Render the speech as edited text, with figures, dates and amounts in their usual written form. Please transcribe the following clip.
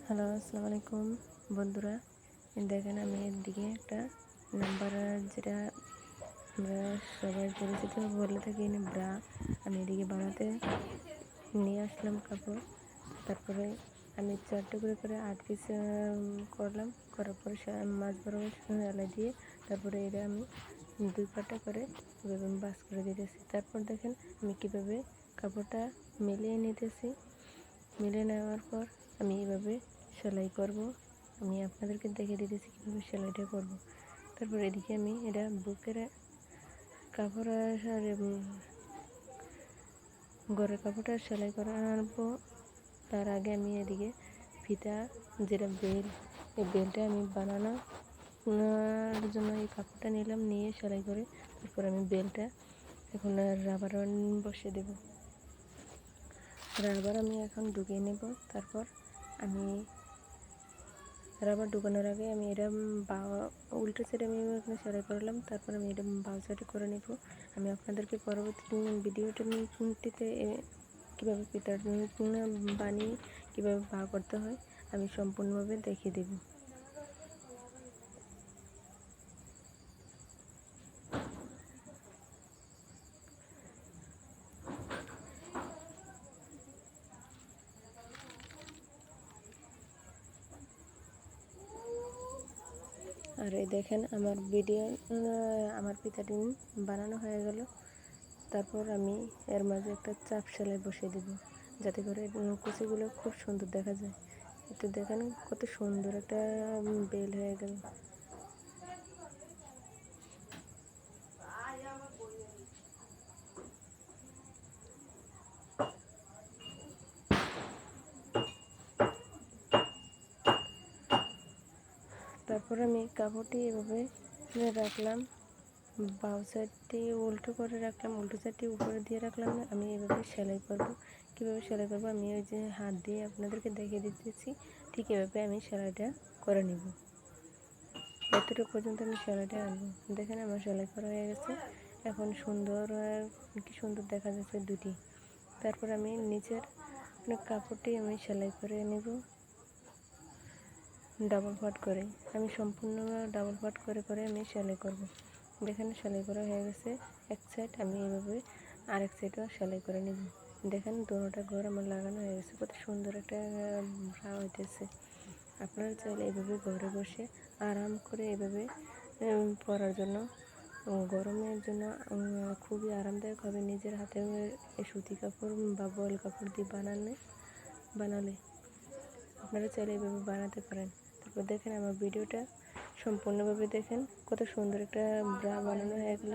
Hello, আসসালামু আলাইকুম বন্ধুরা। দেখেন আমি এদিকে একটা নাম্বার, যেটা আমরা সবাই পরিচিত বলে থাকি ব্রা, আমি এদিকে বানাতে নিয়ে আসলাম কাপড়। তারপরে আমি 4 টুকরো করে 8 পিস করলাম। করার পরে মাছ বরাবর সেলাই দিয়ে তারপরে এটা আমি 2 পাটা করে এভাবে আমি ভাঁজ করে দিতেছি। তারপর দেখেন আমি কীভাবে কাপড়টা মিলিয়ে নিতেছি। মিলিয়ে নেওয়ার পর আমি এইভাবে সেলাই করব। আমি আপনাদেরকে দেখে দিতেছি কীভাবে সেলাইটা করব। তারপর এদিকে আমি এটা বুকের কাপড় গড়ের কাপড়টা সেলাই করে আনবো। তার আগে আমি এদিকে ফিতা, যেটা বেল, এই বেলটা আমি বানানোর জন্য এই কাপড়টা নিলাম, নিয়ে সেলাই করে তারপর আমি বেলটা এখন রাবার বসিয়ে দেব। রাবার আমি এখন ঢুকিয়ে নেব। তারপর আমি রাবার ঢুকানোর আগে আমি এটা উল্টো সাইডে আমি এখানে সেলাই করলাম। তারপর আমি এটা বাম সাইডে করে নেব। আমি আপনাদেরকে পরবর্তী ভিডিওটিতে কীভাবে ফিতা বানিয়ে কীভাবে করতে হয় আমি সম্পূর্ণভাবে দেখিয়ে দেব। আর এই দেখেন আমার ফিতাটি বানানো হয়ে গেল। তারপর আমি এর মাঝে একটা চাপ সেলাই বসিয়ে দেব, যাতে করে কুচিগুলো খুব সুন্দর দেখা যায়। এতে দেখেন কত সুন্দর একটা বেল হয়ে গেল। তারপর আমি কাপড়টি এভাবে রাখলাম, বাম সাইডটি উল্টো করে রাখলাম, উল্টো সাইডটি উপরে দিয়ে রাখলাম। আমি এভাবে সেলাই করব। কীভাবে সেলাই করব আমি ওই যে হাত দিয়ে আপনাদেরকে দেখিয়ে দিতেছি, ঠিক এভাবে আমি সেলাইটা করে নিব। এতটুকু পর্যন্ত আমি সেলাইটা আনবো। দেখেন আমার সেলাই করা হয়ে গেছে। এখন কি সুন্দর দেখা যাচ্ছে দুটি। তারপর আমি নিচের কাপড়টি আমি সেলাই করে নেব ডাবল পাট করে। আমি সম্পূর্ণ ডাবল পাট করে করে আমি সেলাই করব। দেখেন সেলাই করা হয়ে গেছে এক সাইড, আমি এভাবে আরেক সাইডও সেলাই করে নেব। দেখেন দোনোটা ঘর আমার লাগানো হয়ে গেছে। কত সুন্দর একটা ব্রা হইতেছে। আপনারা চাইলে এভাবে ঘরে বসে আরাম করে এভাবে পরার জন্য, গরমের জন্য খুবই আরামদায়ক হবে। নিজের হাতে সুতি কাপড় বা বয়েল কাপড় দিয়ে বানালে আপনারা চাইলে এভাবে বানাতে পারেন। তারপর দেখেন আমার ভিডিওটা সম্পূর্ণভাবে দেখেন, কত সুন্দর একটা ব্রা বানানো হয়ে গেল।